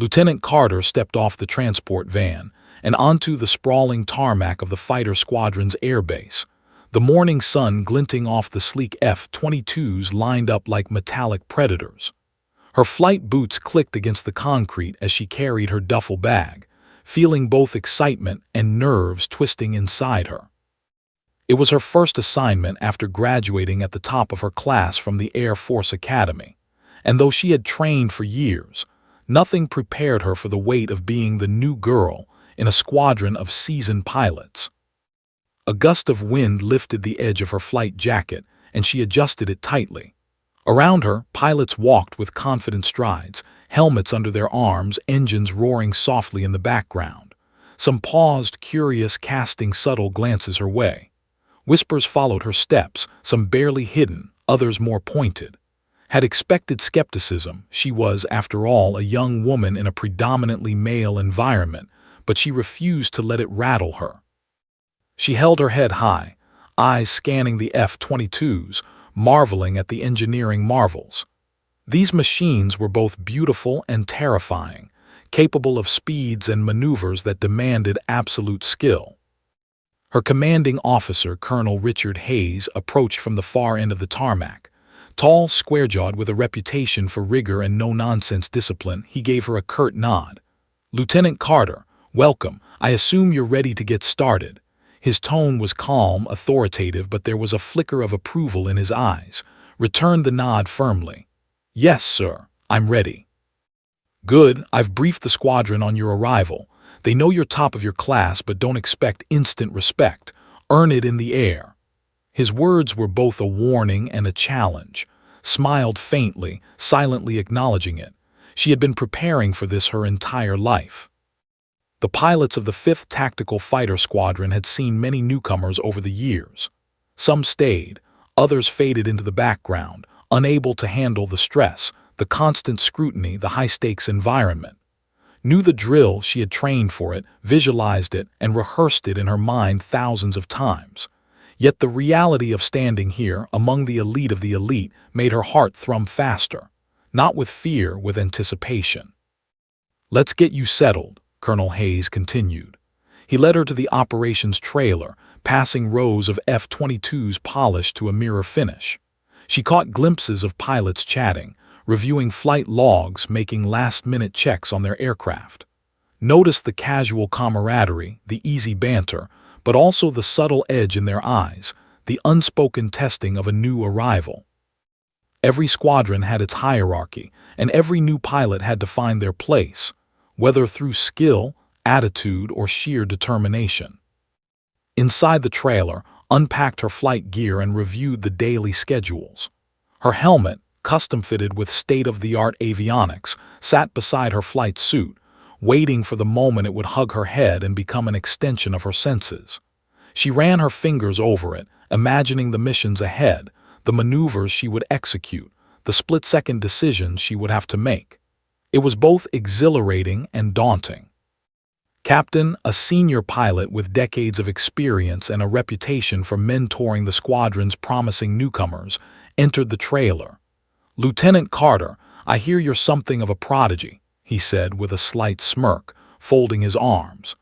Lieutenant Carter stepped off the transport van and onto the sprawling tarmac of the fighter squadron's airbase, the morning sun glinting off the sleek F-22s lined up like metallic predators. Her flight boots clicked against the concrete as she carried her duffel bag, feeling both excitement and nerves twisting inside her. It was her first assignment after graduating at the top of her class from the Air Force Academy, and though she had trained for years, nothing prepared her for the weight of being the new girl in a squadron of seasoned pilots. A gust of wind lifted the edge of her flight jacket, and she adjusted it tightly. Around her, pilots walked with confident strides, helmets under their arms, engines roaring softly in the background. Some paused, curious, casting subtle glances her way. Whispers followed her steps, some barely hidden, others more pointed. Had expected skepticism. She was, after all, a young woman in a predominantly male environment, but she refused to let it rattle her. She held her head high, eyes scanning the F-22s, marveling at the engineering marvels. These machines were both beautiful and terrifying, capable of speeds and maneuvers that demanded absolute skill. Her commanding officer, Colonel Richard Hayes, approached from the far end of the tarmac. Tall, square-jawed, with a reputation for rigor and no-nonsense discipline, he gave her a curt nod. "Lieutenant Carter, welcome. I assume you're ready to get started." His tone was calm, authoritative, but there was a flicker of approval in his eyes. Returned the nod firmly. "Yes, sir, I'm ready." "Good. I've briefed the squadron on your arrival. They know you're top of your class, but don't expect instant respect. Earn it in the air." His words were both a warning and a challenge. Smiled faintly, silently acknowledging it. She had been preparing for this her entire life. The pilots of the 5th Tactical Fighter Squadron had seen many newcomers over the years. Some stayed, others faded into the background, unable to handle the stress, the constant scrutiny, the high-stakes environment. Knew the drill, she had trained for it, visualized it, and rehearsed it in her mind thousands of times. Yet the reality of standing here, among the elite of the elite, made her heart thrum faster. Not with fear, with anticipation. "Let's get you settled," Colonel Hayes continued. He led her to the operations trailer, passing rows of F-22s polished to a mirror finish. She caught glimpses of pilots chatting, reviewing flight logs, making last-minute checks on their aircraft. Noticed the casual camaraderie, the easy banter, but also the subtle edge in their eyes, the unspoken testing of a new arrival. Every squadron had its hierarchy, and every new pilot had to find their place, whether through skill, attitude, or sheer determination. Inside the trailer, unpacked her flight gear and reviewed the daily schedules. Her helmet, custom-fitted with state-of-the-art avionics, sat beside her flight suit, waiting for the moment it would hug her head and become an extension of her senses. She ran her fingers over it, imagining the missions ahead, the maneuvers she would execute, the split-second decisions she would have to make. It was both exhilarating and daunting. Captain, a senior pilot with decades of experience and a reputation for mentoring the squadron's promising newcomers, entered the trailer. "Lieutenant Carter, I hear you're something of a prodigy," he said with a slight smirk, folding his arms.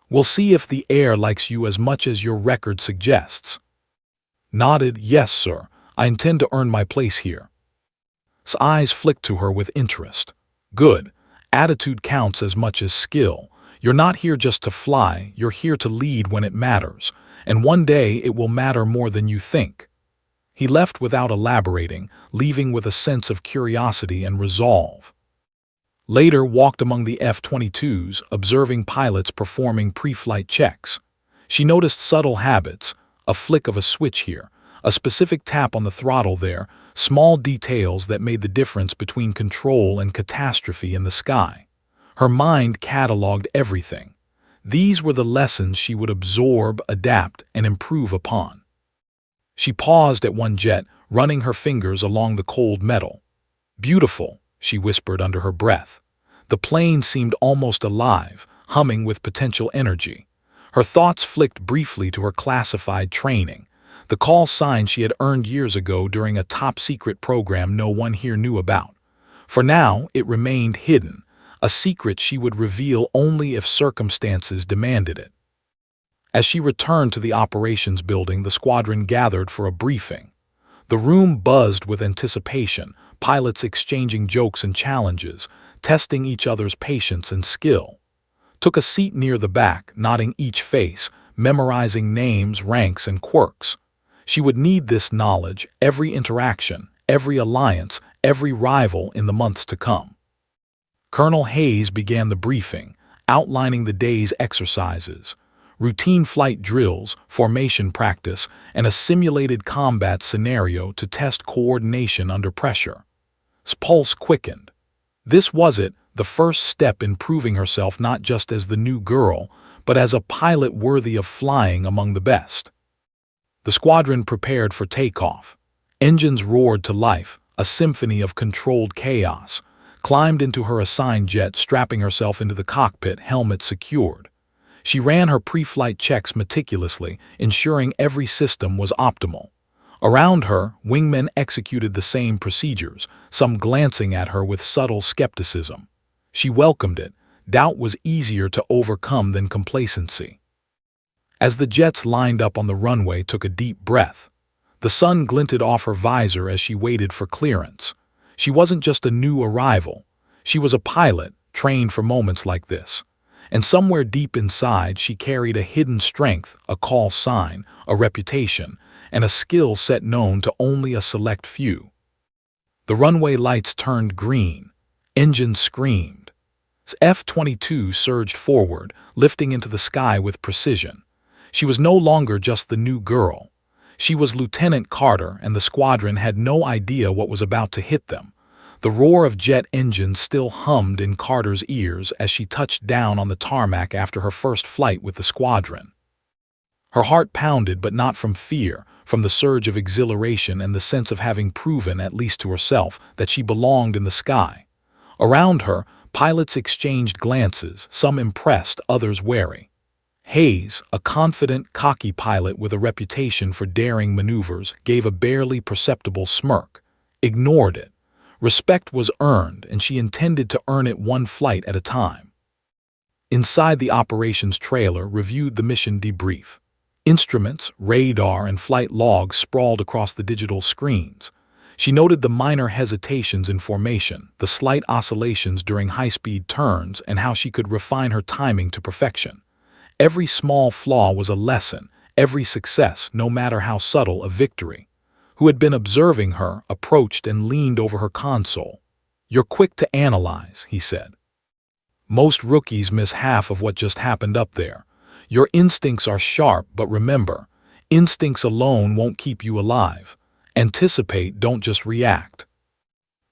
"We'll see if the air likes you as much as your record suggests." Nodded. "Yes, sir. I intend to earn my place here." His eyes flicked to her with interest. "Good. Attitude counts as much as skill. You're not here just to fly, you're here to lead when it matters, and one day it will matter more than you think." He left without elaborating, leaving with a sense of curiosity and resolve. Later walked among the F-22s, observing pilots performing pre-flight checks. She noticed subtle habits, a flick of a switch here, a specific tap on the throttle there, small details that made the difference between control and catastrophe in the sky. Her mind cataloged everything. These were the lessons she would absorb, adapt, and improve upon. She paused at one jet, running her fingers along the cold metal. "Beautiful," she whispered under her breath. The plane seemed almost alive, humming with potential energy. Her thoughts flicked briefly to her classified training, the call sign she had earned years ago during a top-secret program no one here knew about. For now, it remained hidden, a secret she would reveal only if circumstances demanded it. As she returned to the operations building, the squadron gathered for a briefing. The room buzzed with anticipation, pilots exchanging jokes and challenges, testing each other's patience and skill. Took a seat near the back, nodding each face, memorizing names, ranks, and quirks. She would need this knowledge, every interaction, every alliance, every rival in the months to come. Colonel Hayes began the briefing, outlining the day's exercises. Routine flight drills, formation practice, and a simulated combat scenario to test coordination under pressure. His pulse quickened. This was it, the first step in proving herself not just as the new girl, but as a pilot worthy of flying among the best. The squadron prepared for takeoff. Engines roared to life, a symphony of controlled chaos. Climbed into her assigned jet, strapping herself into the cockpit, helmet secured. She ran her pre-flight checks meticulously, ensuring every system was optimal. Around her, wingmen executed the same procedures, some glancing at her with subtle skepticism. She welcomed it. Doubt was easier to overcome than complacency. As the jets lined up on the runway, took a deep breath. The sun glinted off her visor as she waited for clearance. She wasn't just a new arrival. She was a pilot, trained for moments like this. And somewhere deep inside, she carried a hidden strength, a call sign, a reputation, and a skill set known to only a select few. The runway lights turned green. Engines screamed. F-22 surged forward, lifting into the sky with precision. She was no longer just the new girl. She was Lieutenant Carter, and the squadron had no idea what was about to hit them. The roar of jet engines still hummed in Carter's ears as she touched down on the tarmac after her first flight with the squadron. Her heart pounded, but not from fear, from the surge of exhilaration and the sense of having proven, at least to herself, that she belonged in the sky. Around her, pilots exchanged glances, some impressed, others wary. Hayes, a confident, cocky pilot with a reputation for daring maneuvers, gave a barely perceptible smirk. Ignored it. Respect was earned, and she intended to earn it one flight at a time. Inside the operations trailer, reviewed the mission debrief. Instruments, radar, and flight logs sprawled across the digital screens. She noted the minor hesitations in formation, the slight oscillations during high-speed turns, and how she could refine her timing to perfection. Every small flaw was a lesson, every success, no matter how subtle, a victory. Who had been observing her, approached and leaned over her console. "You're quick to analyze," he said. "Most rookies miss half of what just happened up there. Your instincts are sharp, but remember, instincts alone won't keep you alive. Anticipate, don't just react."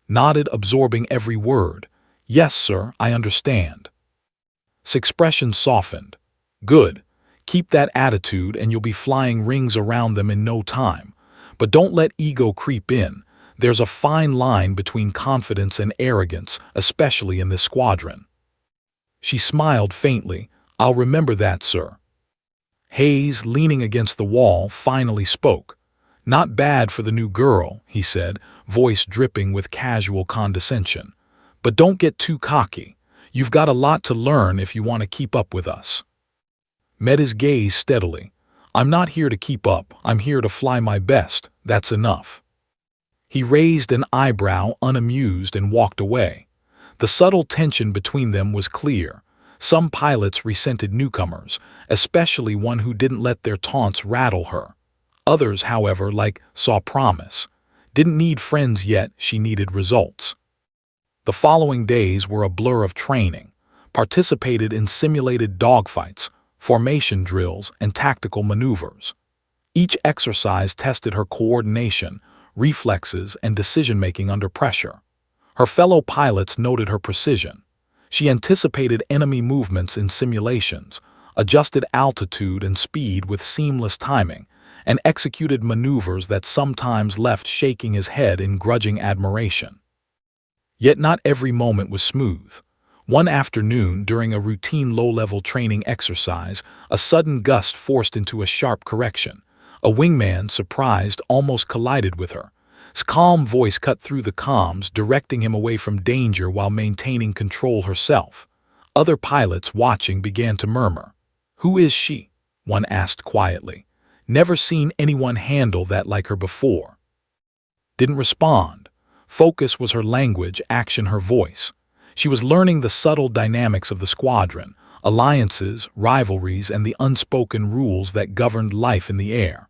Nodded, absorbing every word. "Yes, sir, I understand." His expression softened. "Good. Keep that attitude and you'll be flying rings around them in no time. But don't let ego creep in. There's a fine line between confidence and arrogance, especially in this squadron." She smiled faintly. "I'll remember that, sir." Hayes, leaning against the wall, finally spoke. "Not bad for the new girl," he said, voice dripping with casual condescension. "But don't get too cocky. You've got a lot to learn if you want to keep up with us." Met his gaze steadily. "I'm not here to keep up, I'm here to fly my best, that's enough." He raised an eyebrow, unamused, and walked away. The subtle tension between them was clear. Some pilots resented newcomers, especially one who didn't let their taunts rattle her. Others, however, saw promise. Didn't need friends yet, she needed results. The following days were a blur of training. Participated in simulated dogfights, formation drills, and tactical maneuvers. Each exercise tested her coordination, reflexes, and decision-making under pressure. Her fellow pilots noted her precision. She anticipated enemy movements in simulations, adjusted altitude and speed with seamless timing, and executed maneuvers that sometimes left shaking his head in grudging admiration. Yet not every moment was smooth. One afternoon, during a routine low-level training exercise, a sudden gust forced into a sharp correction. A wingman, surprised, almost collided with her. His calm voice cut through the comms, directing him away from danger while maintaining control herself. Other pilots watching began to murmur. "Who is she?" one asked quietly. "Never seen anyone handle that like her before." Didn't respond. Focus was her language, action her voice. She was learning the subtle dynamics of the squadron, alliances, rivalries, and the unspoken rules that governed life in the air.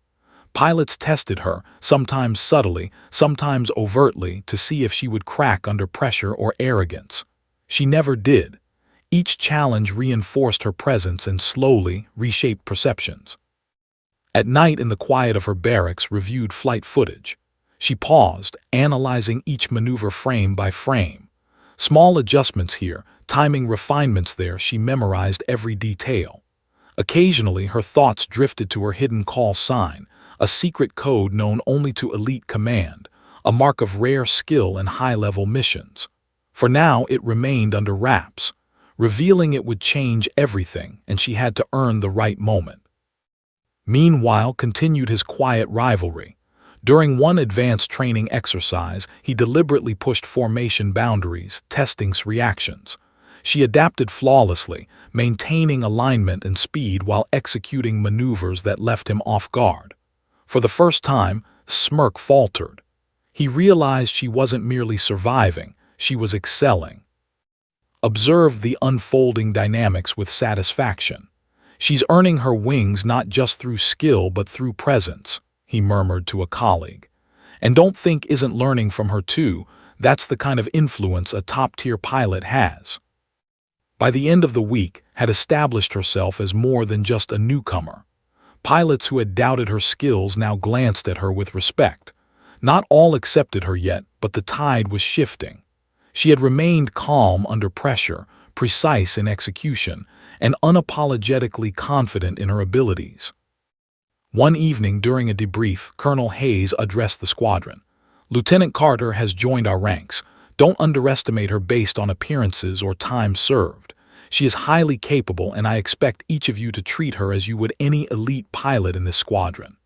Pilots tested her, sometimes subtly, sometimes overtly, to see if she would crack under pressure or arrogance. She never did. Each challenge reinforced her presence and slowly reshaped perceptions. At night, in the quiet of her barracks, reviewed flight footage. She paused, analyzing each maneuver frame by frame. Small adjustments here, timing refinements there, she memorized every detail. Occasionally, her thoughts drifted to her hidden call sign, a secret code known only to elite command, a mark of rare skill in high-level missions. For now, it remained under wraps. Revealing it would change everything, and she had to earn the right moment. Meanwhile, continued his quiet rivalry. During one advanced training exercise, he deliberately pushed formation boundaries, testing reactions. She adapted flawlessly, maintaining alignment and speed while executing maneuvers that left him off guard. For the first time, smirk faltered. He realized she wasn't merely surviving, she was excelling. Observed the unfolding dynamics with satisfaction. "She's earning her wings not just through skill but through presence," he murmured to a colleague. "And don't think isn't learning from her too. That's the kind of influence a top-tier pilot has." By the end of the week, had established herself as more than just a newcomer. Pilots who had doubted her skills now glanced at her with respect. Not all accepted her yet, but the tide was shifting. She had remained calm under pressure, precise in execution, and unapologetically confident in her abilities. One evening during a debrief, Colonel Hayes addressed the squadron. "Lieutenant Carter has joined our ranks. Don't underestimate her based on appearances or time served. She is highly capable, and I expect each of you to treat her as you would any elite pilot in this squadron."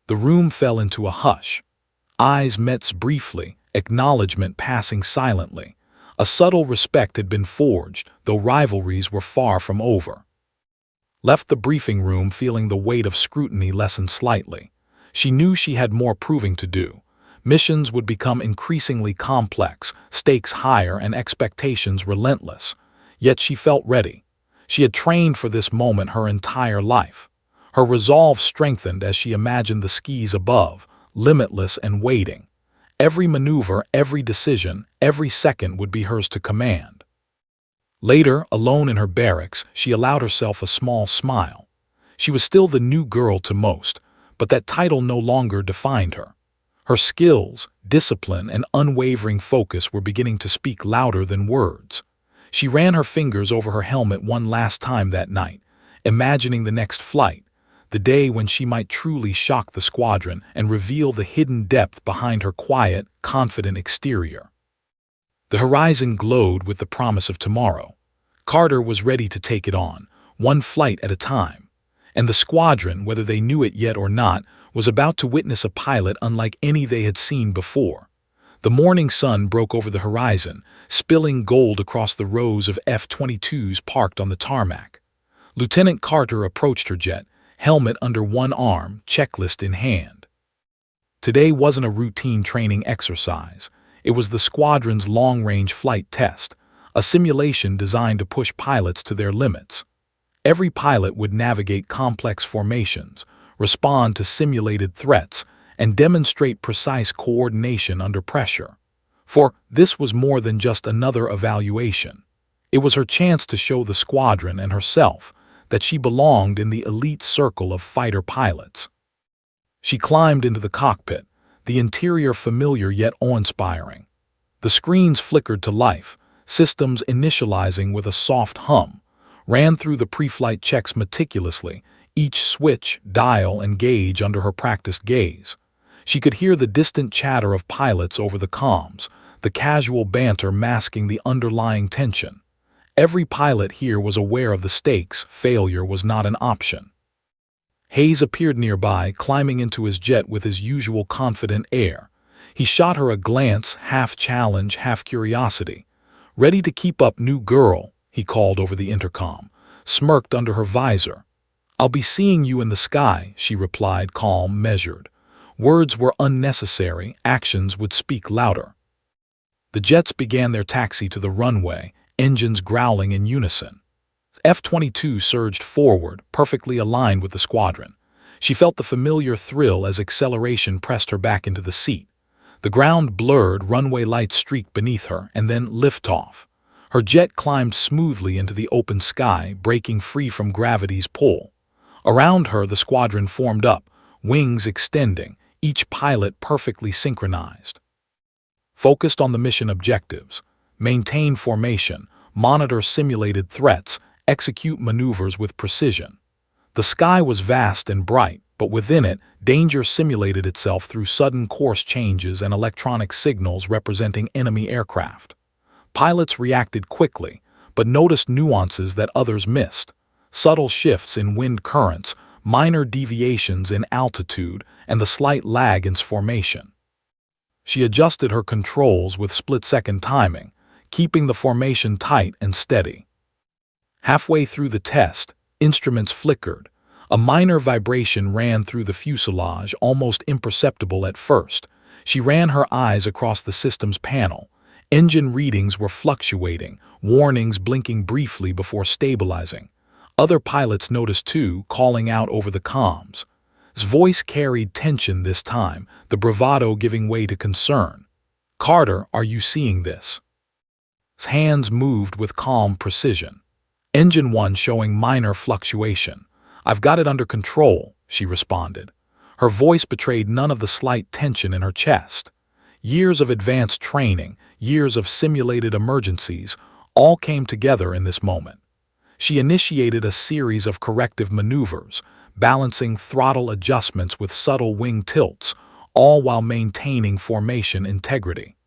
The room fell into a hush. Eyes met briefly, acknowledgement passing silently. A subtle respect had been forged, though rivalries were far from over. Left the briefing room feeling the weight of scrutiny lessen slightly. She knew she had more proving to do. Missions would become increasingly complex, stakes higher, and expectations relentless. Yet she felt ready. She had trained for this moment her entire life. Her resolve strengthened as she imagined the skies above, limitless and waiting. Every maneuver, every decision, every second would be hers to command. Later, alone in her barracks, she allowed herself a small smile. She was still the new girl to most, but that title no longer defined her. Her skills, discipline, and unwavering focus were beginning to speak louder than words. She ran her fingers over her helmet one last time that night, imagining the next flight, the day when she might truly shock the squadron and reveal the hidden depth behind her quiet, confident exterior. The horizon glowed with the promise of tomorrow. Carter was ready to take it on, one flight at a time. And the squadron, whether they knew it yet or not, was about to witness a pilot unlike any they had seen before. The morning sun broke over the horizon, spilling gold across the rows of F-22s parked on the tarmac. Lieutenant Carter approached her jet, helmet under one arm, checklist in hand. Today wasn't a routine training exercise. It was the squadron's long-range flight test, a simulation designed to push pilots to their limits. Every pilot would navigate complex formations, respond to simulated threats, and demonstrate precise coordination under pressure. For this was more than just another evaluation. It was her chance to show the squadron and herself that she belonged in the elite circle of fighter pilots. She climbed into the cockpit, the interior familiar yet awe-inspiring. The screens flickered to life, systems initializing with a soft hum, ran through the pre-flight checks meticulously, each switch, dial, and gauge under her practiced gaze. She could hear the distant chatter of pilots over the comms, the casual banter masking the underlying tension. Every pilot here was aware of the stakes. Failure was not an option. Hayes appeared nearby, climbing into his jet with his usual confident air. He shot her a glance, half challenge, half curiosity. "Ready to keep up, new girl?" he called over the intercom, smirked under her visor. "I'll be seeing you in the sky," she replied, calm, measured. Words were unnecessary, actions would speak louder. The jets began their taxi to the runway, engines growling in unison. F-22 surged forward, perfectly aligned with the squadron. She felt the familiar thrill as acceleration pressed her back into the seat. The ground blurred, runway lights streaked beneath her, and then liftoff. Her jet climbed smoothly into the open sky, breaking free from gravity's pull. Around her, the squadron formed up, wings extending, each pilot perfectly synchronized. Focused on the mission objectives: maintain formation, monitor simulated threats, execute maneuvers with precision. The sky was vast and bright, but within it, danger simulated itself through sudden course changes and electronic signals representing enemy aircraft. Pilots reacted quickly, but noticed nuances that others missed: subtle shifts in wind currents, minor deviations in altitude, and the slight lag in formation. She adjusted her controls with split-second timing, keeping the formation tight and steady. Halfway through the test, instruments flickered. A minor vibration ran through the fuselage, almost imperceptible at first. She ran her eyes across the system's panel. Engine readings were fluctuating, warnings blinking briefly before stabilizing. Other pilots noticed too, calling out over the comms. His voice carried tension this time, the bravado giving way to concern. "Carter, are you seeing this?" His hands moved with calm precision. Engine 1 showing minor fluctuation. "I've got it under control," she responded. Her voice betrayed none of the slight tension in her chest. Years of advanced training, years of simulated emergencies, all came together in this moment. She initiated a series of corrective maneuvers, balancing throttle adjustments with subtle wing tilts, all while maintaining formation integrity.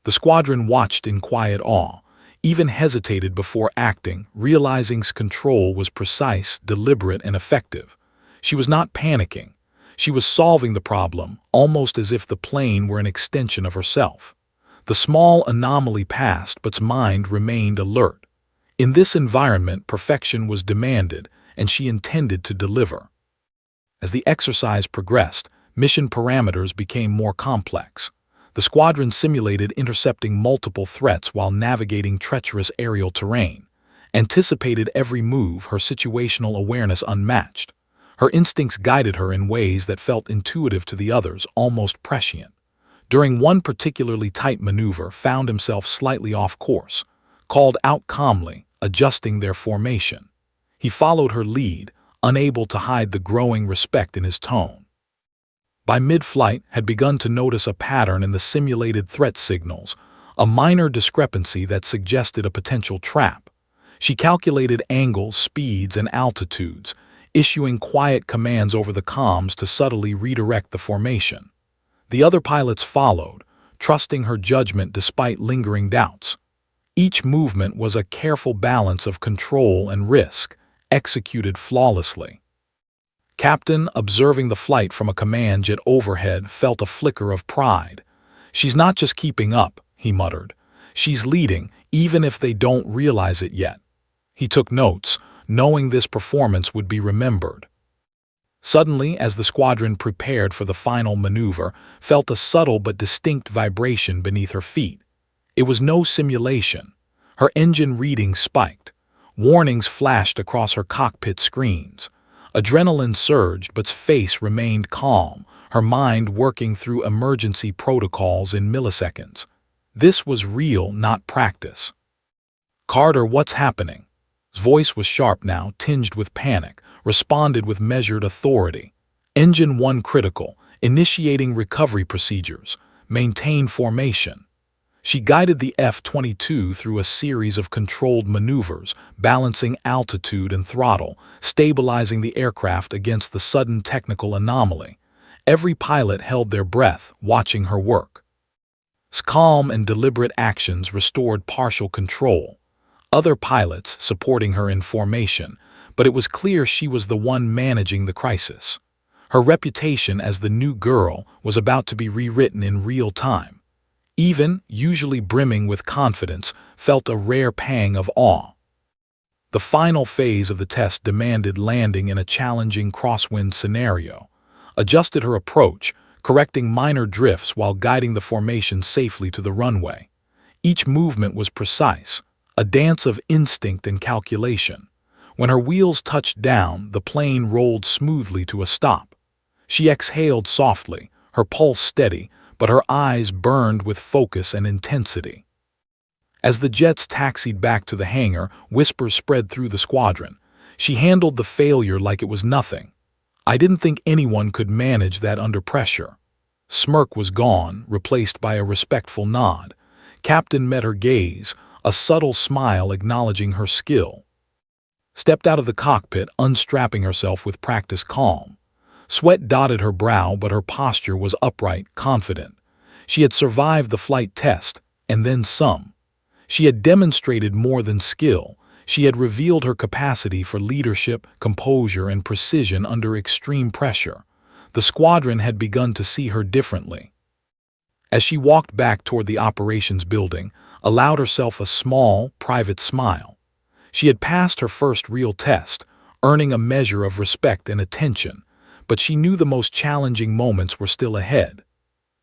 The squadron watched in quiet awe, even hesitated before acting, realizing control was precise, deliberate, and effective. She was not panicking. She was solving the problem, almost as if the plane were an extension of herself. The small anomaly passed, but its mind remained alert. In this environment, perfection was demanded, and she intended to deliver. As the exercise progressed, mission parameters became more complex. The squadron simulated intercepting multiple threats while navigating treacherous aerial terrain. Anticipated every move, her situational awareness unmatched. Her instincts guided her in ways that felt intuitive to the others, almost prescient. During one particularly tight maneuver, found himself slightly off course. Called out calmly, adjusting their formation. He followed her lead, unable to hide the growing respect in his tone. By mid-flight, had begun to notice a pattern in the simulated threat signals, a minor discrepancy that suggested a potential trap. She calculated angles, speeds, and altitudes, issuing quiet commands over the comms to subtly redirect the formation. The other pilots followed, trusting her judgment despite lingering doubts. Each movement was a careful balance of control and risk, executed flawlessly. Captain, observing the flight from a command jet overhead, felt a flicker of pride. "She's not just keeping up," he muttered. "She's leading, even if they don't realize it yet." He took notes, knowing this performance would be remembered. Suddenly, as the squadron prepared for the final maneuver, felt a subtle but distinct vibration beneath her feet. It was no simulation. Her engine readings spiked. Warnings flashed across her cockpit screens. Adrenaline surged, but face remained calm, her mind working through emergency protocols in milliseconds. This was real, not practice. "Carter, what's happening?" His voice was sharp now, tinged with panic, responded with measured authority. "Engine 1 critical, initiating recovery procedures. Maintain formation." She guided the F-22 through a series of controlled maneuvers, balancing altitude and throttle, stabilizing the aircraft against the sudden technical anomaly. Every pilot held their breath, watching her work. Calm and deliberate actions restored partial control. Other pilots supporting her in formation, but it was clear she was the one managing the crisis. Her reputation as the new girl was about to be rewritten in real time. Even, usually brimming with confidence, felt a rare pang of awe. The final phase of the test demanded landing in a challenging crosswind scenario, adjusted her approach, correcting minor drifts while guiding the formation safely to the runway. Each movement was precise, a dance of instinct and calculation. When her wheels touched down, the plane rolled smoothly to a stop. She exhaled softly, her pulse steady, but her eyes burned with focus and intensity. As the jets taxied back to the hangar, whispers spread through the squadron. She handled the failure like it was nothing. I didn't think anyone could manage that under pressure. Smirk was gone, replaced by a respectful nod. Captain met her gaze, a subtle smile acknowledging her skill. Stepped out of the cockpit, unstrapping herself with practiced calm. Sweat dotted her brow, but her posture was upright, confident. She had survived the flight test, and then some. She had demonstrated more than skill. She had revealed her capacity for leadership, composure, and precision under extreme pressure. The squadron had begun to see her differently. As she walked back toward the operations building, allowed herself a small, private smile. She had passed her first real test, earning a measure of respect and attention, but she knew the most challenging moments were still ahead.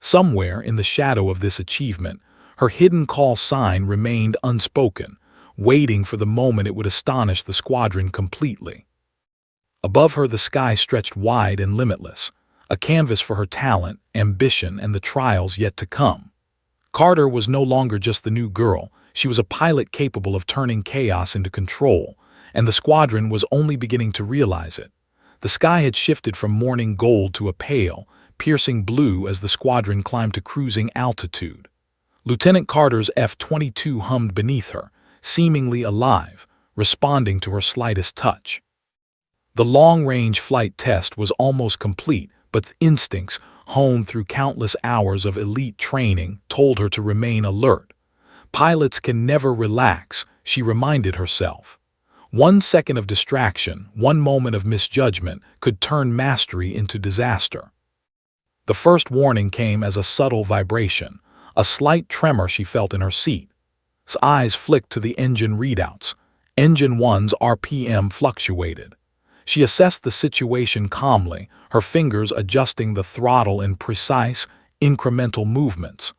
Somewhere in the shadow of this achievement, her hidden call sign remained unspoken, waiting for the moment it would astonish the squadron completely. Above her the sky stretched wide and limitless, a canvas for her talent, ambition, and the trials yet to come. Carter was no longer just the new girl, she was a pilot capable of turning chaos into control, and the squadron was only beginning to realize it. The sky had shifted from morning gold to a pale, piercing blue as the squadron climbed to cruising altitude. Lieutenant Carter's F-22 hummed beneath her, seemingly alive, responding to her slightest touch. The long-range flight test was almost complete, but instincts, honed through countless hours of elite training, told her to remain alert. Pilots can never relax, she reminded herself. 1 second of distraction, 1 moment of misjudgment could turn mastery into disaster. The first warning came as a subtle vibration, a slight tremor she felt in her seat. Her eyes flicked to the engine readouts. Engine 1's RPM fluctuated. She assessed the situation calmly, her fingers adjusting the throttle in precise, incremental movements.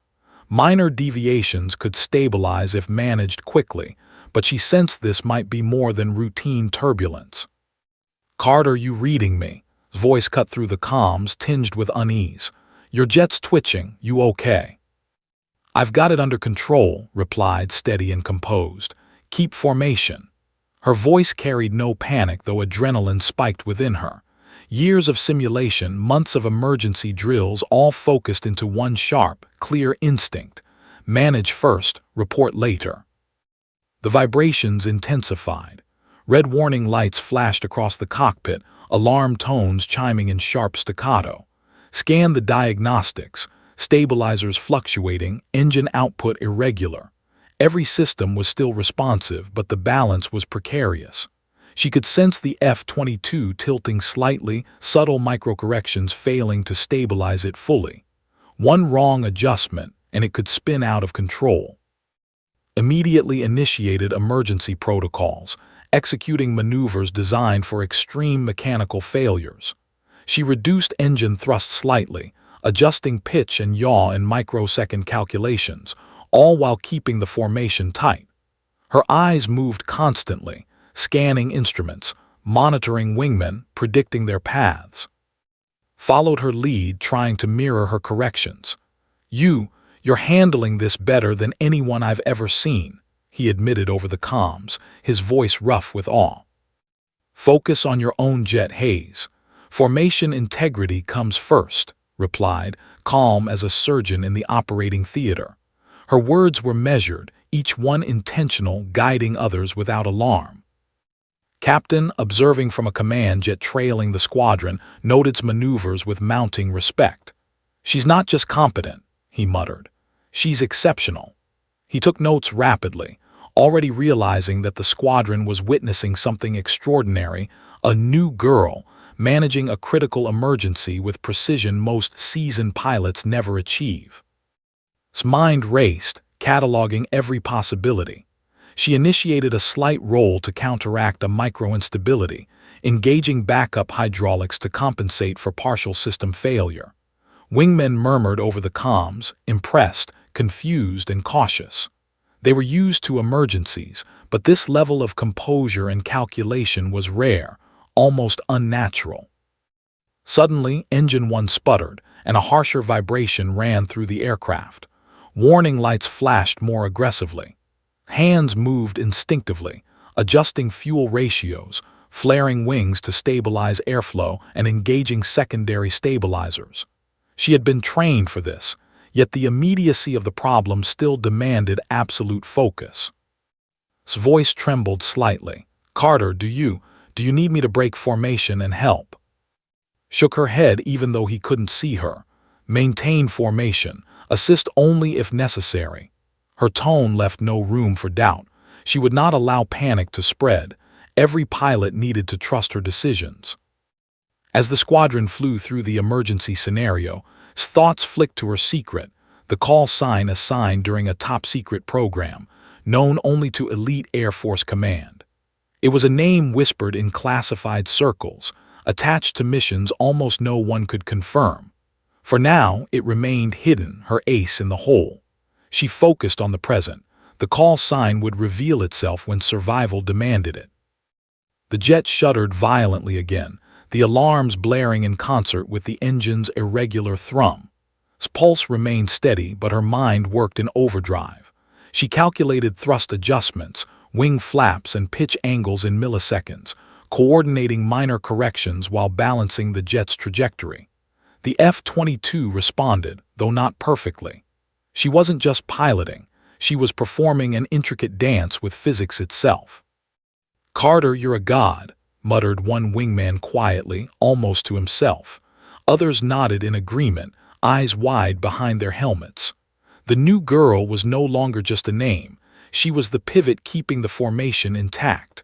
Minor deviations could stabilize if managed quickly, but she sensed this might be more than routine turbulence. "Carter, you reading me?" His voice cut through the comms, tinged with unease. "Your jet's twitching, you okay?" "I've got it under control," replied, steady and composed. "Keep formation." Her voice carried no panic, though adrenaline spiked within her. Years of simulation, months of emergency drills, all focused into one sharp, clear instinct. Manage first, report later. The vibrations intensified. Red warning lights flashed across the cockpit, alarm tones chiming in sharp staccato. Scan the diagnostics, stabilizers fluctuating, engine output irregular. Every system was still responsive, but the balance was precarious. She could sense the F-22 tilting slightly, subtle microcorrections failing to stabilize it fully. One wrong adjustment, and it could spin out of control. Immediately initiated emergency protocols, executing maneuvers designed for extreme mechanical failures. She reduced engine thrust slightly, adjusting pitch and yaw in microsecond calculations, all while keeping the formation tight. Her eyes moved constantly, scanning instruments, monitoring wingmen, predicting their paths. Followed her lead, trying to mirror her corrections. You're handling this better than anyone I've ever seen," he admitted over the comms, his voice rough with awe. "Focus on your own jet haze. Formation integrity comes first," replied, calm as a surgeon in the operating theater. Her words were measured, each one intentional, guiding others without alarm. Captain, observing from a command jet trailing the squadron, noted its maneuvers with mounting respect. "She's not just competent," he muttered. "She's exceptional." He took notes rapidly, already realizing that the squadron was witnessing something extraordinary, a new girl, managing a critical emergency with precision most seasoned pilots never achieve. His mind raced, cataloging every possibility. She initiated a slight roll to counteract a micro-instability, engaging backup hydraulics to compensate for partial system failure. Wingmen murmured over the comms, impressed, confused, and cautious. They were used to emergencies, but this level of composure and calculation was rare, almost unnatural. Suddenly, Engine 1 sputtered, and a harsher vibration ran through the aircraft. Warning lights flashed more aggressively. Hands moved instinctively, adjusting fuel ratios, flaring wings to stabilize airflow and engaging secondary stabilizers. She had been trained for this, yet the immediacy of the problem still demanded absolute focus. His voice trembled slightly. "Carter, do you need me to break formation and help?" Shook her head even though he couldn't see her. "Maintain formation. Assist only if necessary." Her tone left no room for doubt. She would not allow panic to spread. Every pilot needed to trust her decisions. As the squadron flew through the emergency scenario, his thoughts flicked to her secret, the call sign assigned during a top-secret program, known only to elite Air Force Command. It was a name whispered in classified circles, attached to missions almost no one could confirm. For now, it remained hidden, her ace in the hole. She focused on the present. The call sign would reveal itself when survival demanded it. The jet shuddered violently again, the alarms blaring in concert with the engine's irregular thrum. His pulse remained steady, but her mind worked in overdrive. She calculated thrust adjustments, wing flaps, and pitch angles in milliseconds, coordinating minor corrections while balancing the jet's trajectory. The F-22 responded, though not perfectly. She wasn't just piloting, she was performing an intricate dance with physics itself. "Carter, you're a god," muttered one wingman quietly, almost to himself. Others nodded in agreement, eyes wide behind their helmets. The new girl was no longer just a name, she was the pivot keeping the formation intact.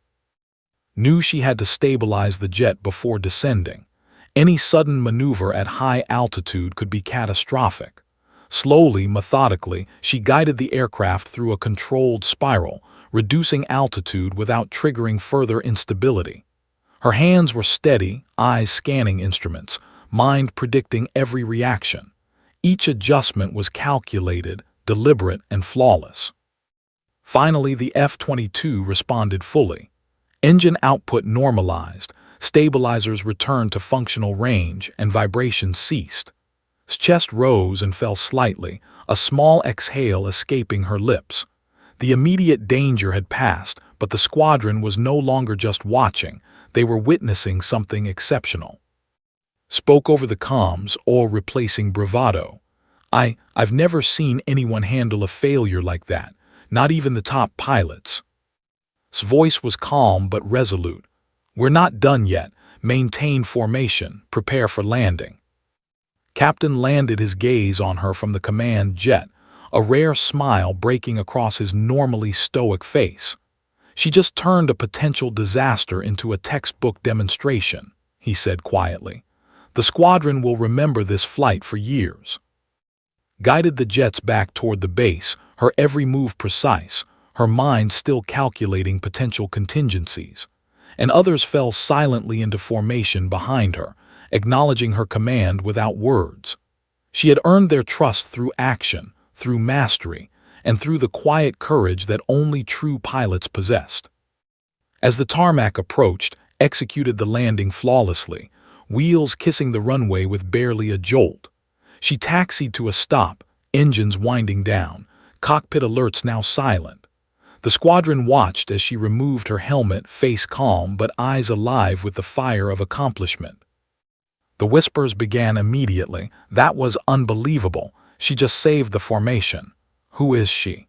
Knew she had to stabilize the jet before descending. Any sudden maneuver at high altitude could be catastrophic. Slowly, methodically, she guided the aircraft through a controlled spiral, reducing altitude without triggering further instability. Her hands were steady, eyes scanning instruments, mind predicting every reaction. Each adjustment was calculated, deliberate, and flawless. Finally, the F-22 responded fully. Engine output normalized, stabilizers returned to functional range, and vibrations ceased. His chest rose and fell slightly, a small exhale escaping her lips. The immediate danger had passed, but the squadron was no longer just watching, they were witnessing something exceptional. Spoke over the comms, or replacing bravado. I've never seen anyone handle a failure like that, not even the top pilots." His voice was calm but resolute. "We're not done yet. Maintain formation, prepare for landing." Captain landed his gaze on her from the command jet, a rare smile breaking across his normally stoic face. "She just turned a potential disaster into a textbook demonstration," he said quietly. "The squadron will remember this flight for years." Guided the jets back toward the base, her every move precise, her mind still calculating potential contingencies. And others fell silently into formation behind her, acknowledging her command without words. She had earned their trust through action, through mastery, and through the quiet courage that only true pilots possessed. As the tarmac approached, executed the landing flawlessly, wheels kissing the runway with barely a jolt. She taxied to a stop, engines winding down, cockpit alerts now silent. The squadron watched as she removed her helmet, face calm but eyes alive with the fire of accomplishment. The whispers began immediately. "That was unbelievable. She just saved the formation. Who is she?"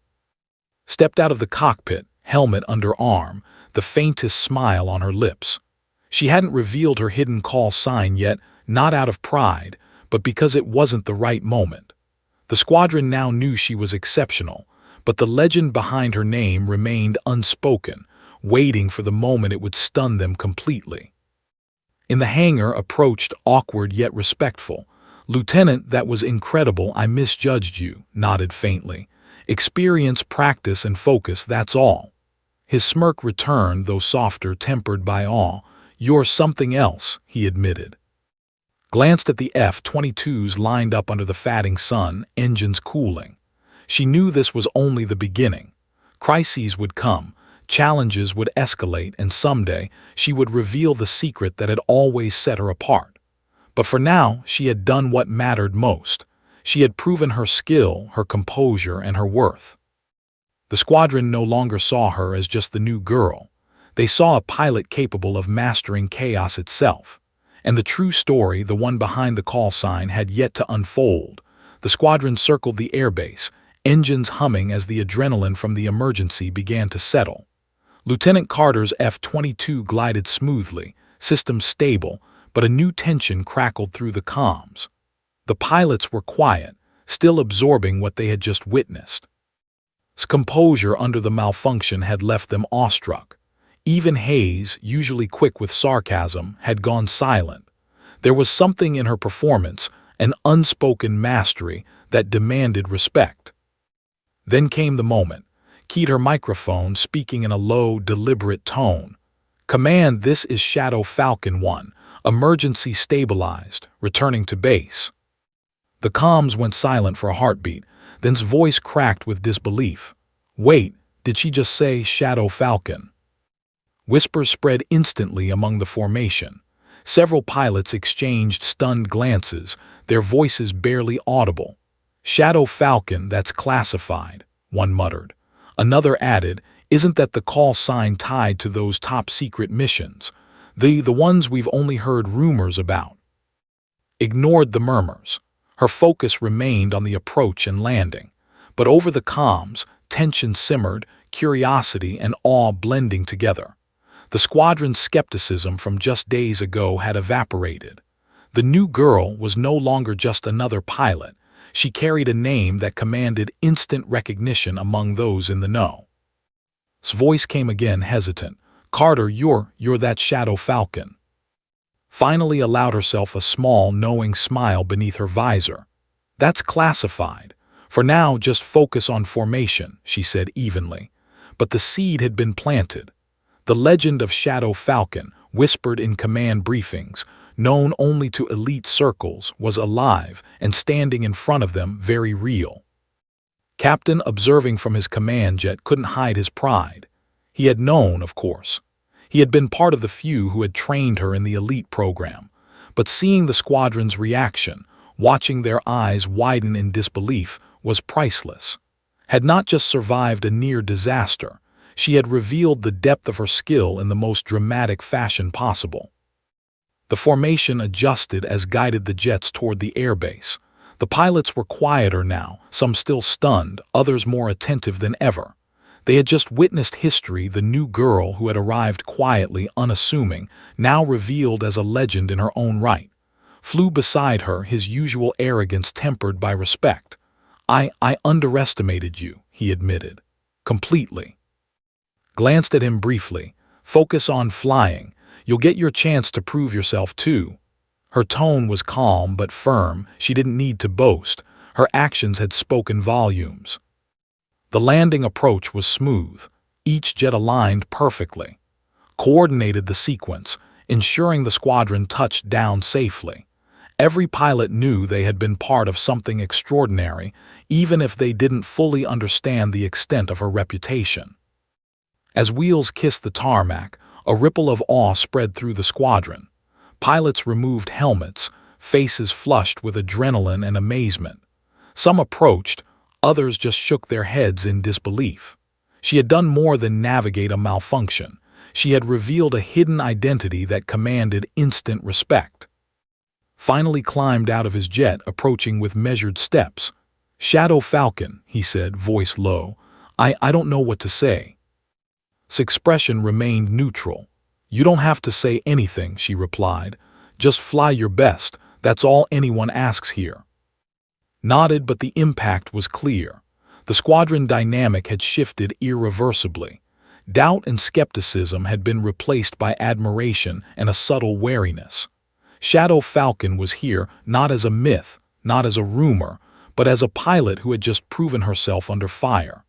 Stepped out of the cockpit, helmet under arm, the faintest smile on her lips. She hadn't revealed her hidden call sign yet, not out of pride, but because it wasn't the right moment. The squadron now knew she was exceptional, but the legend behind her name remained unspoken, waiting for the moment it would stun them completely. In the hangar approached, awkward yet respectful. "Lieutenant, that was incredible. I misjudged you," nodded faintly. "Experience, practice, and focus, that's all." His smirk returned, though softer, tempered by awe. "You're something else," he admitted. Glanced at the F-22s lined up under the fatting sun, engines cooling. She knew this was only the beginning. Crises would come, challenges would escalate, and someday she would reveal the secret that had always set her apart. But for now, she had done what mattered most. She had proven her skill, her composure, and her worth. The squadron no longer saw her as just the new girl. They saw a pilot capable of mastering chaos itself. And the true story, the one behind the call sign, had yet to unfold. The squadron circled the airbase, engines humming as the adrenaline from the emergency began to settle. Lieutenant Carter's F-22 glided smoothly, systems stable, but a new tension crackled through the comms. The pilots were quiet, still absorbing what they had just witnessed. Composure under the malfunction had left them awestruck. Even Hayes, usually quick with sarcasm, had gone silent. There was something in her performance, an unspoken mastery, that demanded respect. Then came the moment. Keyed her microphone, speaking in a low, deliberate tone. "Command, this is Shadow Falcon 1. Emergency stabilized. Returning to base." The comms went silent for a heartbeat. Then's voice cracked with disbelief. "Wait, did she just say Shadow Falcon?" Whispers spread instantly among the formation. Several pilots exchanged stunned glances, their voices barely audible. "Shadow Falcon, that's classified," one muttered. Another added, "Isn't that the call sign tied to those top-secret missions? The ones we've only heard rumors about?" Ignored the murmurs. Her focus remained on the approach and landing. But over the comms, tension simmered, curiosity and awe blending together. The squadron's skepticism from just days ago had evaporated. The new girl was no longer just another pilot. She carried a name that commanded instant recognition among those in the know. His voice came again, hesitant. "Carter, you're that Shadow Falcon." Finally allowed herself a small, knowing smile beneath her visor. "That's classified. For now, just focus on formation," she said evenly. But the seed had been planted. The legend of Shadow Falcon, whispered in command briefings, known only to elite circles, was alive and standing in front of them, very real. Captain, observing from his command jet, couldn't hide his pride. He had known, of course. He had been part of the few who had trained her in the elite program. But seeing the squadron's reaction, watching their eyes widen in disbelief, was priceless. Had not just survived a near disaster, she had revealed the depth of her skill in the most dramatic fashion possible. The formation adjusted as guided the jets toward the airbase. The pilots were quieter now, some still stunned, others more attentive than ever. They had just witnessed history, the new girl who had arrived quietly, unassuming, now revealed as a legend in her own right. Flew beside her, his usual arrogance tempered by respect. I underestimated you," he admitted. "Completely." Glanced at him briefly. "Focus on flying. You'll get your chance to prove yourself too." Her tone was calm but firm. She didn't need to boast. Her actions had spoken volumes. The landing approach was smooth. Each jet aligned perfectly. Coordinated the sequence, ensuring the squadron touched down safely. Every pilot knew they had been part of something extraordinary, even if they didn't fully understand the extent of her reputation. As wheels kissed the tarmac, a ripple of awe spread through the squadron. Pilots removed helmets, faces flushed with adrenaline and amazement. Some approached, others just shook their heads in disbelief. She had done more than navigate a malfunction. She had revealed a hidden identity that commanded instant respect. Finally climbed out of his jet, approaching with measured steps. "Shadow Falcon," he said, voice low. I don't know what to say." His expression remained neutral. "You don't have to say anything," she replied. "Just fly your best. That's all anyone asks here." Nodded, but the impact was clear. The squadron dynamic had shifted irreversibly. Doubt and skepticism had been replaced by admiration and a subtle wariness. Shadow Falcon was here not as a myth, not as a rumor, but as a pilot who had just proven herself under fire.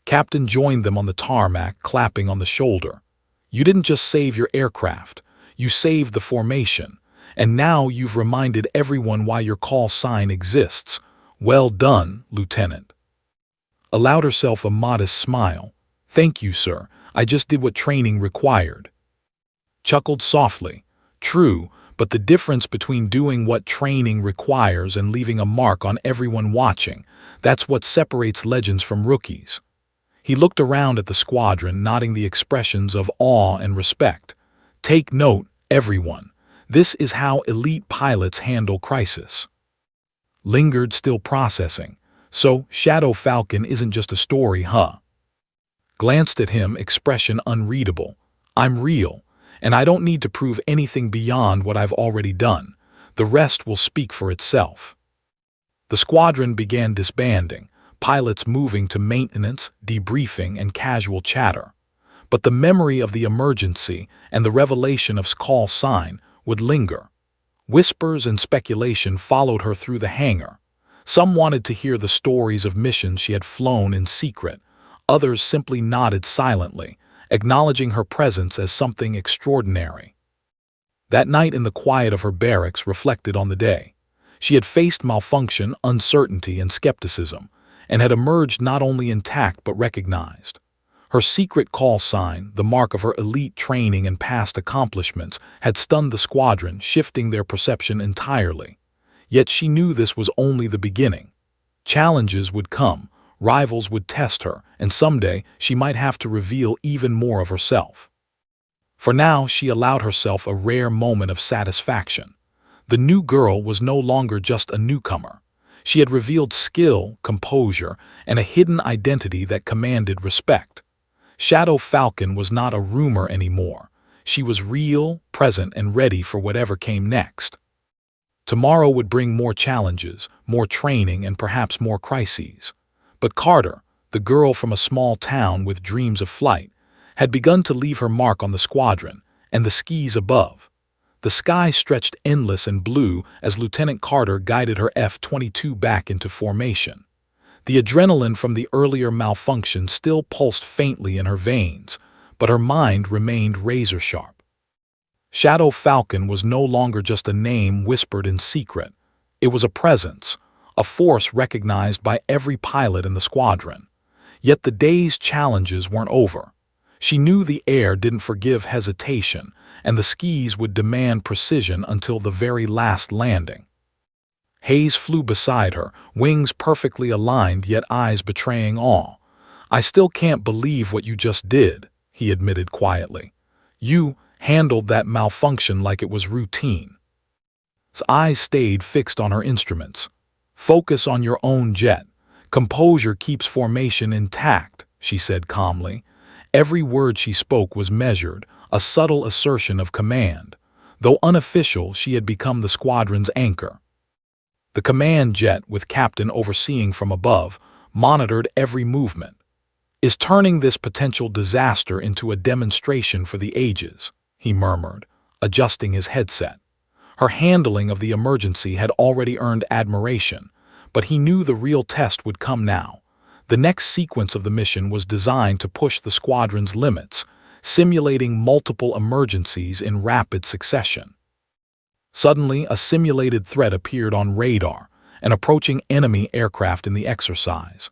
Captain joined them on the tarmac, clapping on the shoulder. "You didn't just save your aircraft, you saved the formation, and now you've reminded everyone why your call sign exists. Well done, Lieutenant." Allowed herself a modest smile. "Thank you, sir. I just did what training required." Chuckled softly. "True, but the difference between doing what training requires and leaving a mark on everyone watching, that's what separates legends from rookies." He looked around at the squadron, nodding the expressions of awe and respect. "Take note, everyone. This is how elite pilots handle crisis." Lingered, still processing. "So, Shadow Falcon isn't just a story, huh?" Glanced at him, expression unreadable. "I'm real, and I don't need to prove anything beyond what I've already done. The rest will speak for itself." The squadron began disbanding, pilots moving to maintenance, debriefing, and casual chatter. But the memory of the emergency and the revelation of call sign would linger. Whispers and speculation followed her through the hangar. Some wanted to hear the stories of missions she had flown in secret. Others simply nodded silently, acknowledging her presence as something extraordinary. That night in the quiet of her barracks reflected on the day. She had faced malfunction, uncertainty, and skepticism, and had emerged not only intact but recognized. Her secret call sign, the mark of her elite training and past accomplishments, had stunned the squadron, shifting their perception entirely. Yet she knew this was only the beginning. Challenges would come, rivals would test her, and someday she might have to reveal even more of herself. For now, she allowed herself a rare moment of satisfaction. The new girl was no longer just a newcomer. She had revealed skill, composure, and a hidden identity that commanded respect. Shadow Falcon was not a rumor anymore. She was real, present, and ready for whatever came next. Tomorrow would bring more challenges, more training, and perhaps more crises. But Carter, the girl from a small town with dreams of flight, had begun to leave her mark on the squadron and the skies above. The sky stretched endless and blue as Lieutenant Carter guided her F-22 back into formation. The adrenaline from the earlier malfunction still pulsed faintly in her veins, but her mind remained razor-sharp. Shadow Falcon was no longer just a name whispered in secret. It was a presence, a force recognized by every pilot in the squadron. Yet the day's challenges weren't over. She knew the air didn't forgive hesitation, and the skis would demand precision until the very last landing. Hayes flew beside her, wings perfectly aligned yet eyes betraying awe. "I still can't believe what you just did," he admitted quietly. "You handled that malfunction like it was routine." His eyes stayed fixed on her instruments. "Focus on your own jet. Composure keeps formation intact," she said calmly. Every word she spoke was measured, a subtle assertion of command. Though unofficial, she had become the squadron's anchor. The command jet, with Captain overseeing from above, monitored every movement. "Is turning this potential disaster into a demonstration for the ages," he murmured, adjusting his headset. Her handling of the emergency had already earned admiration, but he knew the real test would come now. The next sequence of the mission was designed to push the squadron's limits, simulating multiple emergencies in rapid succession. Suddenly, a simulated threat appeared on radar, an approaching enemy aircraft in the exercise.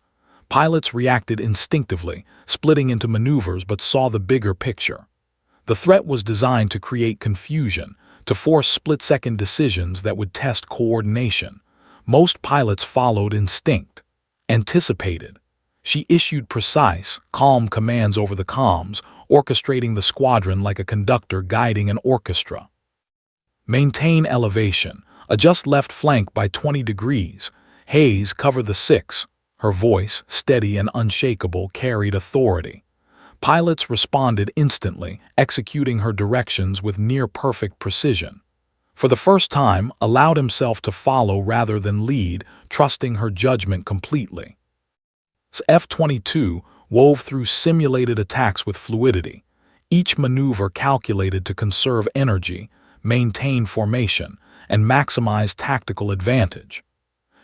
Pilots reacted instinctively, splitting into maneuvers, but saw the bigger picture. The threat was designed to create confusion, to force split-second decisions that would test coordination. Most pilots followed instinct, anticipated. She issued precise, calm commands over the comms, orchestrating the squadron like a conductor guiding an orchestra. "Maintain elevation. Adjust left flank by 20 degrees. Hayes, cover the 6. Her voice, steady and unshakable, carried authority. Pilots responded instantly, executing her directions with near-perfect precision. For the first time, allowed himself to follow rather than lead, trusting her judgment completely. F-22, wove through simulated attacks with fluidity, each maneuver calculated to conserve energy, maintain formation, and maximize tactical advantage.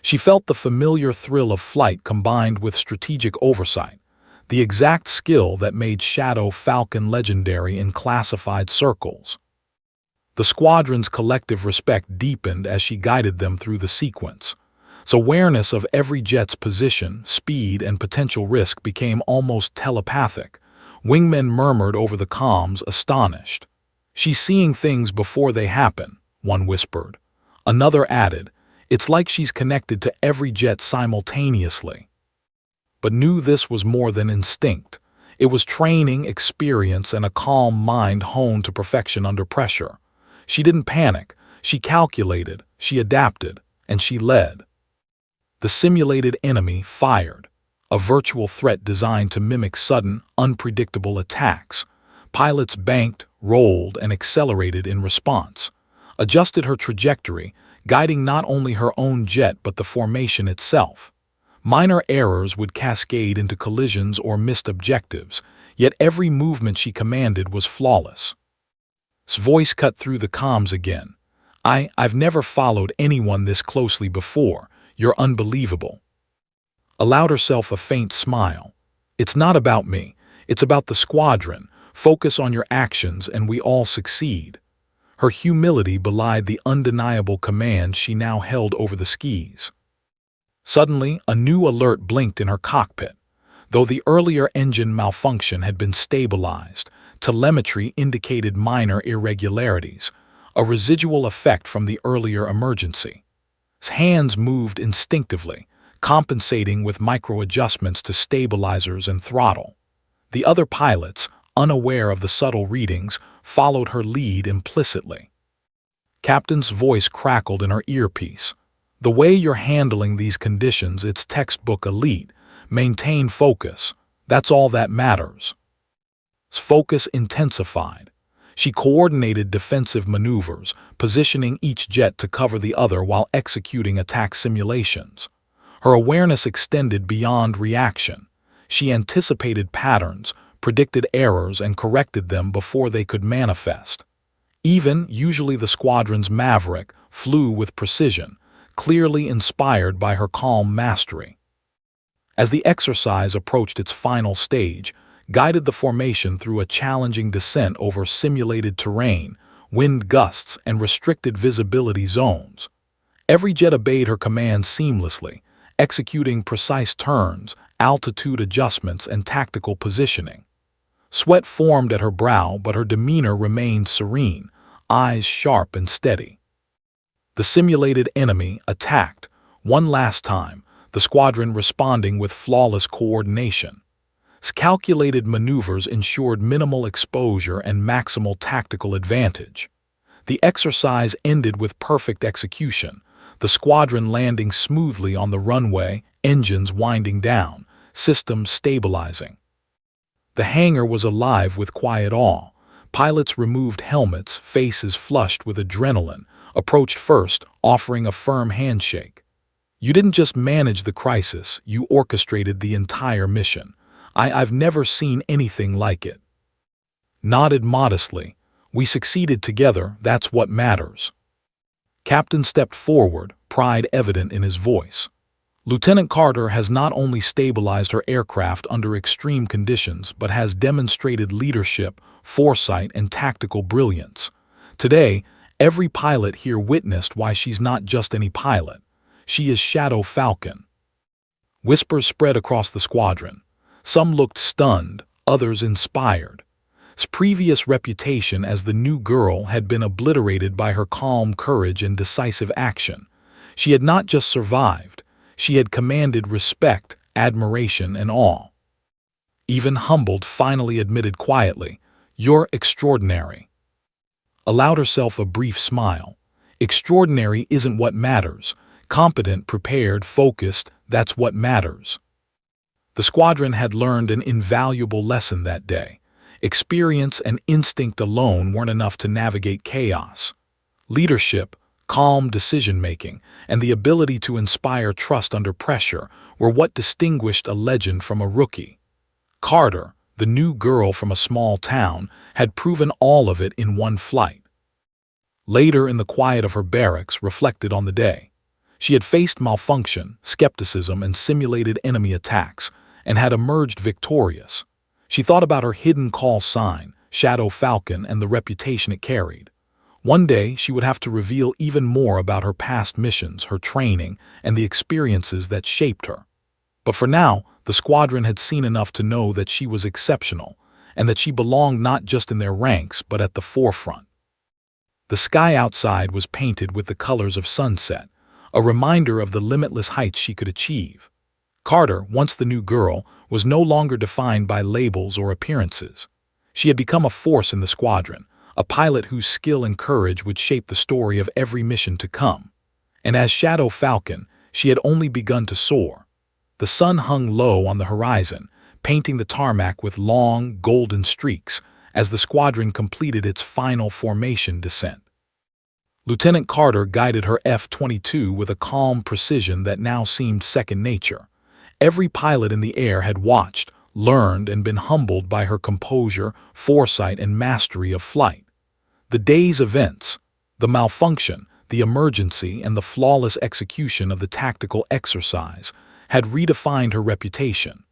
She felt the familiar thrill of flight combined with strategic oversight, the exact skill that made Shadow Falcon legendary in classified circles. The squadron's collective respect deepened as she guided them through the sequence. Its awareness of every jet's position, speed, and potential risk became almost telepathic. Wingmen murmured over the comms, astonished. "She's seeing things before they happen," one whispered. Another added, "It's like she's connected to every jet simultaneously." But knew this was more than instinct. It was training, experience, and a calm mind honed to perfection under pressure. She didn't panic. She calculated, she adapted, and she led. The simulated enemy fired, a virtual threat designed to mimic sudden, unpredictable attacks. Pilots banked, rolled, and accelerated in response, adjusted her trajectory, guiding not only her own jet but the formation itself. Minor errors would cascade into collisions or missed objectives, yet every movement she commanded was flawless. His voice cut through the comms again. I've never followed anyone this closely before. You're unbelievable." Allowed herself a faint smile. "It's not about me. It's about the squadron. Focus on your actions and we all succeed." Her humility belied the undeniable command she now held over the skis. Suddenly, a new alert blinked in her cockpit. Though the earlier engine malfunction had been stabilized, telemetry indicated minor irregularities, a residual effect from the earlier emergency. His hands moved instinctively, compensating with micro-adjustments to stabilizers and throttle. The other pilots, unaware of the subtle readings, followed her lead implicitly. Captain's voice crackled in her earpiece. "The way you're handling these conditions, it's textbook elite. Maintain focus. That's all that matters." His focus intensified. She coordinated defensive maneuvers, positioning each jet to cover the other while executing attack simulations. Her awareness extended beyond reaction. She anticipated patterns, predicted errors, and corrected them before they could manifest. Usually the squadron's Maverick, flew with precision, clearly inspired by her calm mastery. As the exercise approached its final stage, guided the formation through a challenging descent over simulated terrain, wind gusts, and restricted visibility zones. Every jet obeyed her commands seamlessly, executing precise turns, altitude adjustments, and tactical positioning. Sweat formed at her brow, but her demeanor remained serene, eyes sharp and steady. The simulated enemy attacked, one last time, the squadron responding with flawless coordination. Its calculated maneuvers ensured minimal exposure and maximal tactical advantage. The exercise ended with perfect execution, the squadron landing smoothly on the runway, engines winding down, systems stabilizing. The hangar was alive with quiet awe. Pilots removed helmets, faces flushed with adrenaline, approached first, offering a firm handshake. "You didn't just manage the crisis, you orchestrated the entire mission. I've never seen anything like it." Nodded modestly. "We succeeded together, that's what matters." Captain stepped forward, pride evident in his voice. "Lieutenant Carter has not only stabilized her aircraft under extreme conditions, but has demonstrated leadership, foresight, and tactical brilliance. Today, every pilot here witnessed why she's not just any pilot. She is Shadow Falcon." Whispers spread across the squadron. Some looked stunned, others inspired. His previous reputation as the new girl had been obliterated by her calm courage and decisive action. She had not just survived, she had commanded respect, admiration, and awe. Even humbled, finally admitted quietly, "You're extraordinary." Allowed herself a brief smile. Extraordinary isn't what matters. Competent, prepared, focused, that's what matters. The squadron had learned an invaluable lesson that day. Experience and instinct alone weren't enough to navigate chaos. Leadership, calm decision-making, and the ability to inspire trust under pressure were what distinguished a legend from a rookie. Carter, the new girl from a small town, had proven all of it in one flight. Later, in the quiet of her barracks, reflected on the day. She had faced malfunction, skepticism, and simulated enemy attacks, and had emerged victorious. She thought about her hidden call sign, Shadow Falcon, and the reputation it carried. One day, she would have to reveal even more about her past missions, her training, and the experiences that shaped her. But for now, the squadron had seen enough to know that she was exceptional, and that she belonged not just in their ranks but at the forefront. The sky outside was painted with the colors of sunset, a reminder of the limitless heights she could achieve. Carter, once the new girl, was no longer defined by labels or appearances. She had become a force in the squadron, a pilot whose skill and courage would shape the story of every mission to come. And as Shadow Falcon, she had only begun to soar. The sun hung low on the horizon, painting the tarmac with long, golden streaks as the squadron completed its final formation descent. Lieutenant Carter guided her F-22 with a calm precision that now seemed second nature. Every pilot in the air had watched, learned, and been humbled by her composure, foresight, and mastery of flight. The day's events, the malfunction, the emergency, and the flawless execution of the tactical exercise had redefined her reputation.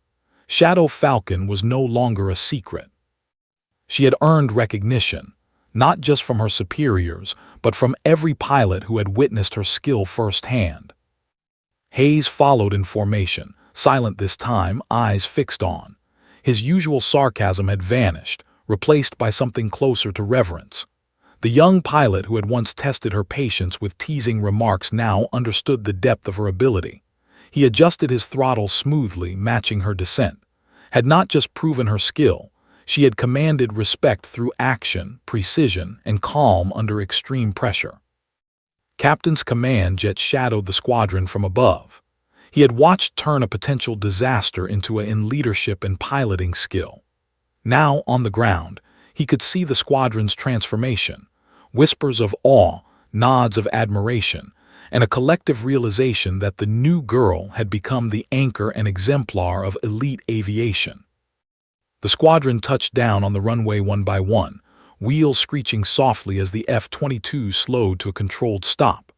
Shadow Falcon was no longer a secret. She had earned recognition, not just from her superiors, but from every pilot who had witnessed her skill firsthand. Hayes followed in formation, silent this time, eyes fixed on. His usual sarcasm had vanished, replaced by something closer to reverence. The young pilot who had once tested her patience with teasing remarks now understood the depth of her ability. He adjusted his throttle smoothly, matching her descent. Had not just proven her skill, she had commanded respect through action, precision, and calm under extreme pressure. Captain's command jet shadowed the squadron from above. He had watched turn a potential disaster into in leadership and piloting skill. Now, on the ground, he could see the squadron's transformation, whispers of awe, nods of admiration, and a collective realization that the new girl had become the anchor and exemplar of elite aviation. The squadron touched down on the runway one by one, wheels screeching softly as the F-22 slowed to a controlled stop.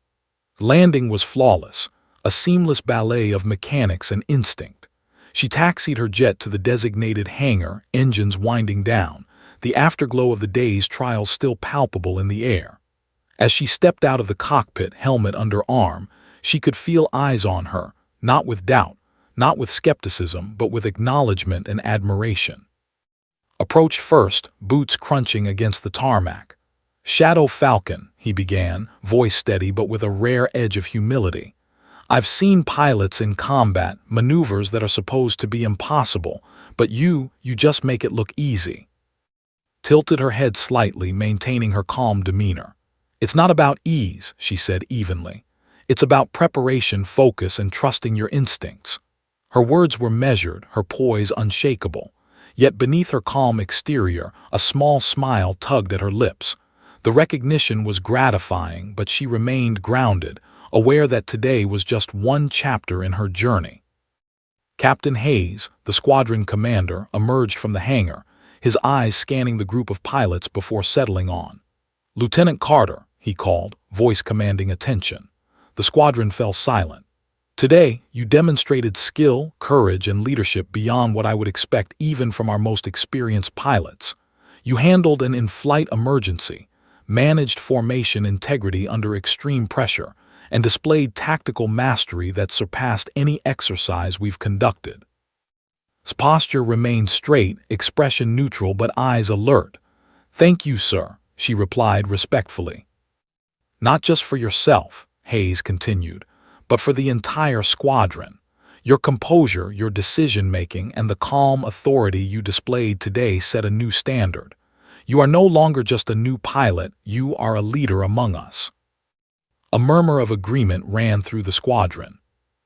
Landing was flawless, a seamless ballet of mechanics and instinct. She taxied her jet to the designated hangar, engines winding down, the afterglow of the day's trial still palpable in the air. As she stepped out of the cockpit, helmet under arm, she could feel eyes on her, not with doubt, not with skepticism, but with acknowledgement and admiration. Approached first, boots crunching against the tarmac. "Shadow Falcon," he began, voice steady but with a rare edge of humility. "I've seen pilots in combat, maneuvers that are supposed to be impossible, but you just make it look easy." Tilted her head slightly, maintaining her calm demeanor. "It's not about ease," she said evenly. "It's about preparation, focus, and trusting your instincts." Her words were measured, her poise unshakable. Yet beneath her calm exterior, a small smile tugged at her lips. The recognition was gratifying, but she remained grounded, aware that today was just one chapter in her journey. Captain Hayes, the squadron commander, emerged from the hangar, his eyes scanning the group of pilots before settling on. "Lieutenant Carter," he called, voice commanding attention. The squadron fell silent. "Today, you demonstrated skill, courage, and leadership beyond what I would expect even from our most experienced pilots. You handled an in-flight emergency, managed formation integrity under extreme pressure, and displayed tactical mastery that surpassed any exercise we've conducted." His posture remained straight, expression neutral but eyes alert. "Thank you, sir," she replied respectfully. "Not just for yourself," Hayes continued, "but for the entire squadron. Your composure, your decision-making, and the calm authority you displayed today set a new standard. You are no longer just a new pilot, you are a leader among us." A murmur of agreement ran through the squadron.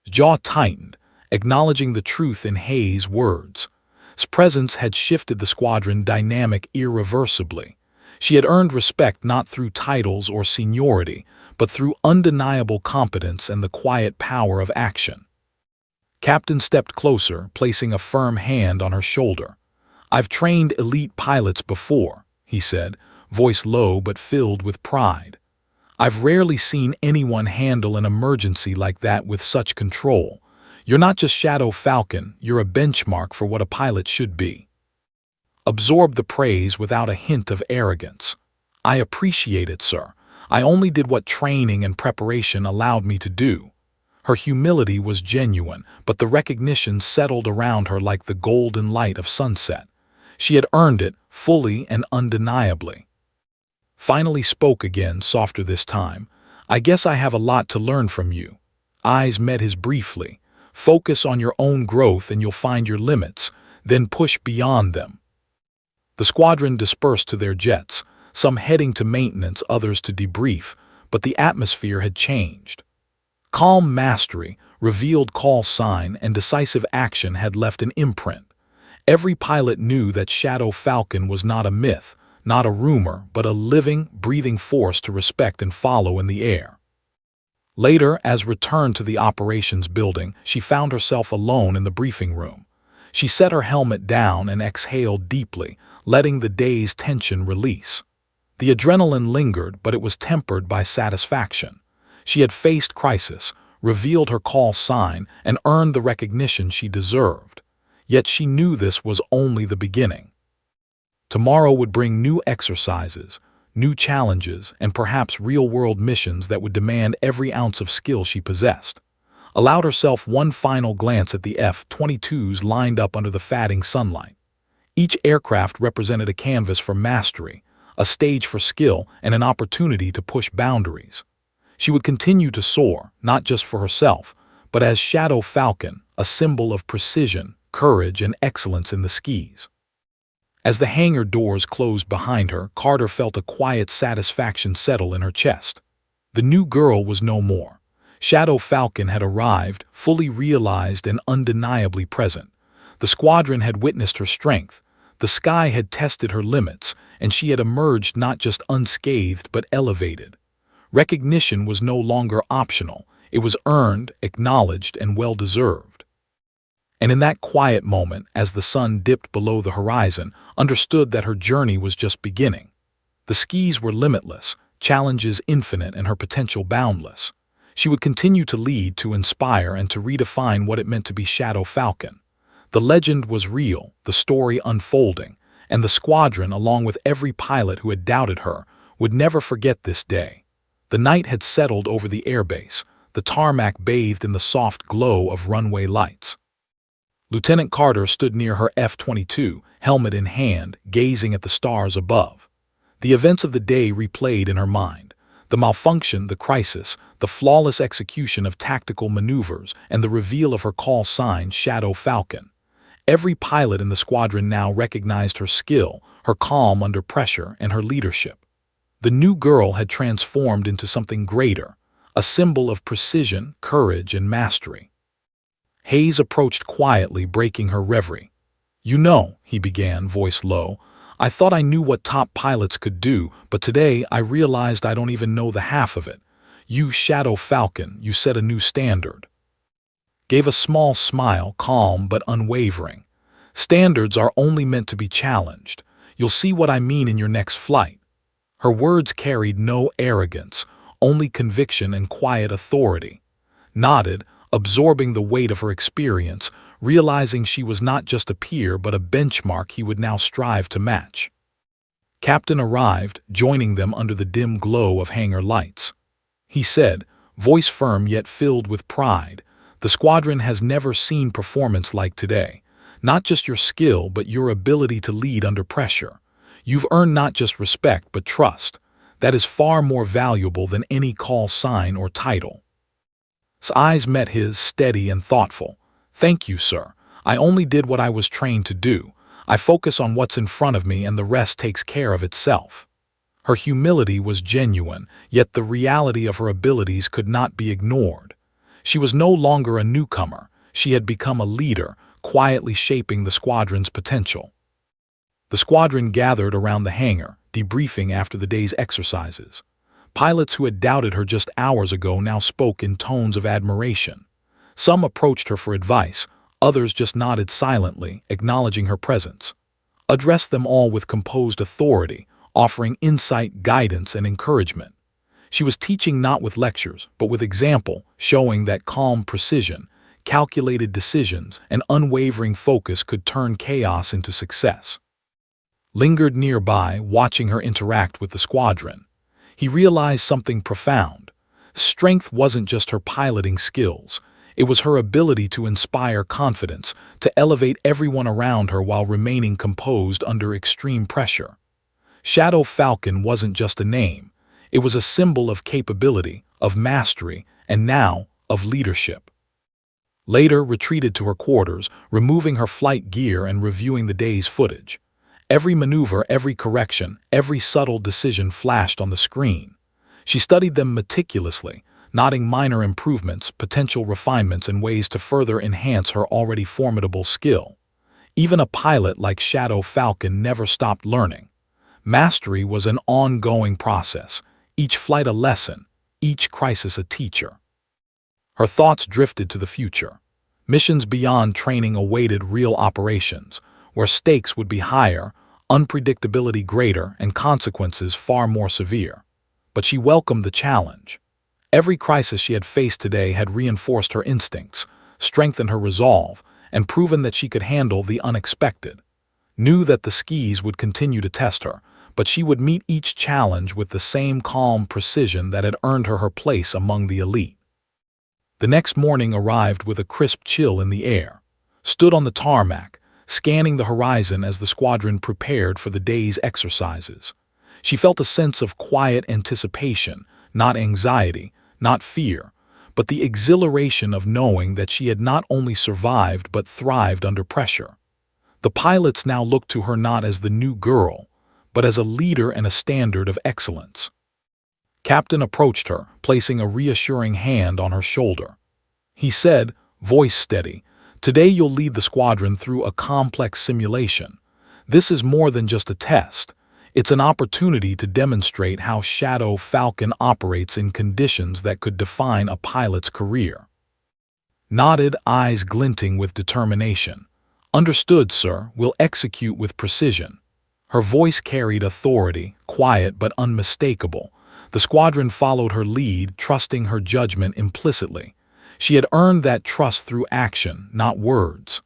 Jaw tightened, acknowledging the truth in Hayes' words. His presence had shifted the squadron dynamic irreversibly. She had earned respect not through titles or seniority, but through undeniable competence and the quiet power of action. Captain stepped closer, placing a firm hand on her shoulder. "I've trained elite pilots before," he said, voice low but filled with pride. "I've rarely seen anyone handle an emergency like that with such control. You're not just Shadow Falcon, you're a benchmark for what a pilot should be." Absorb the praise without a hint of arrogance. "I appreciate it, sir. I only did what training and preparation allowed me to do." Her humility was genuine, but the recognition settled around her like the golden light of sunset. She had earned it, fully and undeniably. Finally spoke again, softer this time. "I guess I have a lot to learn from you." Eyes met his briefly. "Focus on your own growth and you'll find your limits, then push beyond them." The squadron dispersed to their jets, some heading to maintenance, others to debrief, but the atmosphere had changed. Calm mastery, revealed call sign, and decisive action had left an imprint. Every pilot knew that Shadow Falcon was not a myth, not a rumor, but a living, breathing force to respect and follow in the air. Later, as returned to the operations building, she found herself alone in the briefing room. She set her helmet down and exhaled deeply, letting the day's tension release. The adrenaline lingered, but it was tempered by satisfaction. She had faced crisis, revealed her call sign, and earned the recognition she deserved. Yet she knew this was only the beginning. Tomorrow would bring new exercises, new challenges, and perhaps real-world missions that would demand every ounce of skill she possessed. Allowed herself one final glance at the F-22s lined up under the fading sunlight. Each aircraft represented a canvas for mastery, a stage for skill, and an opportunity to push boundaries. She would continue to soar, not just for herself, but as Shadow Falcon, a symbol of precision, courage, and excellence in the skies. As the hangar doors closed behind her, Carter felt a quiet satisfaction settle in her chest. The new girl was no more. Shadow Falcon had arrived, fully realized and undeniably present. The squadron had witnessed her strength. The sky had tested her limits, and she had emerged not just unscathed but elevated. Recognition was no longer optional. It was earned, acknowledged, and well-deserved. And in that quiet moment, as the sun dipped below the horizon, understood that her journey was just beginning. The skis were limitless, challenges infinite, and her potential boundless. She would continue to lead, to inspire, and to redefine what it meant to be Shadow Falcon. The legend was real, the story unfolding, and the squadron, along with every pilot who had doubted her, would never forget this day. The night had settled over the airbase, the tarmac bathed in the soft glow of runway lights. Lieutenant Carter stood near her F-22, helmet in hand, gazing at the stars above. The events of the day replayed in her mind. The malfunction, the crisis, the flawless execution of tactical maneuvers, and the reveal of her call sign, Shadow Falcon. Every pilot in the squadron now recognized her skill, her calm under pressure, and her leadership. The new girl had transformed into something greater, a symbol of precision, courage, and mastery. Hayes approached quietly, breaking her reverie. "You know," he began, voice low, "I thought I knew what top pilots could do, but today I realized I don't even know the half of it. You, Shadow Falcon, you set a new standard." Gave a small smile, calm but unwavering. "Standards are only meant to be challenged. You'll see what I mean in your next flight." Her words carried no arrogance, only conviction and quiet authority. Nodded, absorbing the weight of her experience, realizing she was not just a peer but a benchmark he would now strive to match. Captain arrived, joining them under the dim glow of hangar lights. He said, voice firm yet filled with pride, "The squadron has never seen performance like today. Not just your skill, but your ability to lead under pressure. You've earned not just respect, but trust. That is far more valuable than any call sign or title." His eyes met his, steady and thoughtful. "Thank you, sir. I only did what I was trained to do. I focus on what's in front of me and the rest takes care of itself." Her humility was genuine, yet the reality of her abilities could not be ignored. She was no longer a newcomer. She had become a leader, quietly shaping the squadron's potential. The squadron gathered around the hangar, debriefing after the day's exercises. Pilots who had doubted her just hours ago now spoke in tones of admiration. Some approached her for advice, others just nodded silently, acknowledging her presence. Addressed them all with composed authority, offering insight, guidance, and encouragement. She was teaching not with lectures, but with example, showing that calm precision, calculated decisions, and unwavering focus could turn chaos into success. Lingered nearby, watching her interact with the squadron. He realized something profound. Strength wasn't just her piloting skills. It was her ability to inspire confidence, to elevate everyone around her while remaining composed under extreme pressure. Shadow Falcon wasn't just a name. It was a symbol of capability, of mastery, and now, of leadership. Later retreated to her quarters, removing her flight gear and reviewing the day's footage. Every maneuver, every correction, every subtle decision flashed on the screen. She studied them meticulously, noting minor improvements, potential refinements, and ways to further enhance her already formidable skill. Even a pilot like Shadow Falcon never stopped learning. Mastery was an ongoing process, each flight a lesson, each crisis a teacher. Her thoughts drifted to the future. Missions beyond training awaited real operations, where stakes would be higher, unpredictability greater, and consequences far more severe. But she welcomed the challenge. Every crisis she had faced today had reinforced her instincts, strengthened her resolve, and proven that she could handle the unexpected. Knew that the skis would continue to test her, but she would meet each challenge with the same calm precision that had earned her her place among the elite. The next morning arrived with a crisp chill in the air. Stood on the tarmac, scanning the horizon as the squadron prepared for the day's exercises. She felt a sense of quiet anticipation, not anxiety, not fear, but the exhilaration of knowing that she had not only survived but thrived under pressure. The pilots now looked to her not as the new girl, but as a leader and a standard of excellence. Captain approached her, placing a reassuring hand on her shoulder. He said, voice steady, "Today you'll lead the squadron through a complex simulation. This is more than just a test. It's an opportunity to demonstrate how Shadow Falcon operates in conditions that could define a pilot's career." Nodded, eyes glinting with determination. "Understood, sir. We'll execute with precision." Her voice carried authority, quiet but unmistakable. The squadron followed her lead, trusting her judgment implicitly. She had earned that trust through action, not words.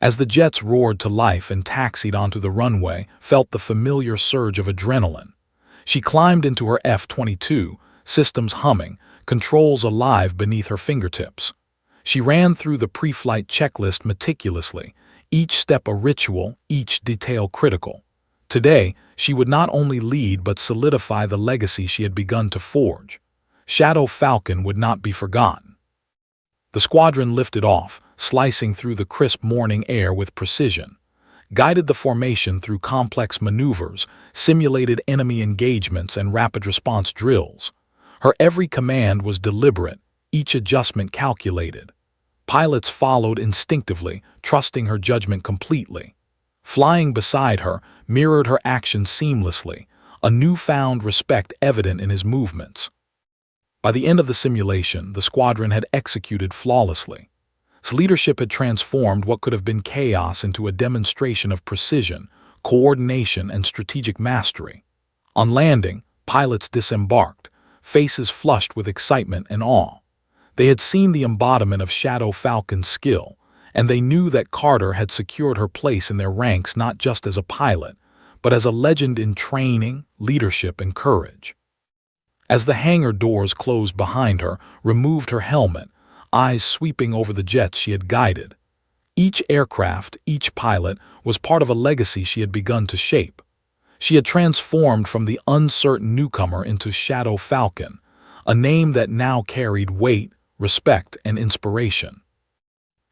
As the jets roared to life and taxied onto the runway, felt the familiar surge of adrenaline. She climbed into her F-22, systems humming, controls alive beneath her fingertips. She ran through the pre-flight checklist meticulously, each step a ritual, each detail critical. Today, she would not only lead but solidify the legacy she had begun to forge. Shadow Falcon would not be forgotten. The squadron lifted off, slicing through the crisp morning air with precision. Guided the formation through complex maneuvers, simulated enemy engagements, and rapid response drills. Her every command was deliberate, each adjustment calculated. Pilots followed instinctively, trusting her judgment completely. Flying beside her, mirrored her actions seamlessly, a newfound respect evident in his movements. By the end of the simulation, the squadron had executed flawlessly. Its leadership had transformed what could have been chaos into a demonstration of precision, coordination, and strategic mastery. On landing, pilots disembarked, faces flushed with excitement and awe. They had seen the embodiment of Shadow Falcon's skill, and they knew that Carter had secured her place in their ranks not just as a pilot, but as a legend in training, leadership, and courage. As the hangar doors closed behind her, removed her helmet, eyes sweeping over the jets she had guided. Each aircraft, each pilot, was part of a legacy she had begun to shape. She had transformed from the uncertain newcomer into Shadow Falcon, a name that now carried weight, respect, and inspiration.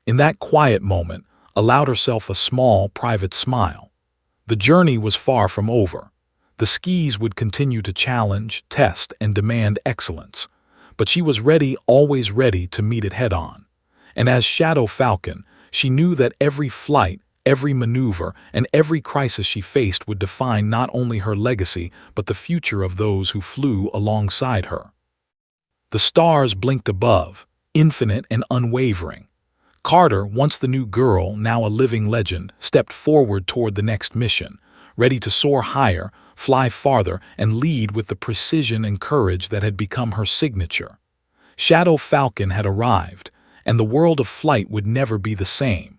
In that quiet moment, allowed herself a small, private smile. The journey was far from over. The skis would continue to challenge, test, and demand excellence. But she was ready, always ready to meet it head-on. And as Shadow Falcon, she knew that every flight, every maneuver, and every crisis she faced would define not only her legacy, but the future of those who flew alongside her. The stars blinked above, infinite and unwavering. Carter, once the new girl, now a living legend, stepped forward toward the next mission, ready to soar higher, fly farther, and lead with the precision and courage that had become her signature. Shadow Falcon had arrived, and the world of flight would never be the same.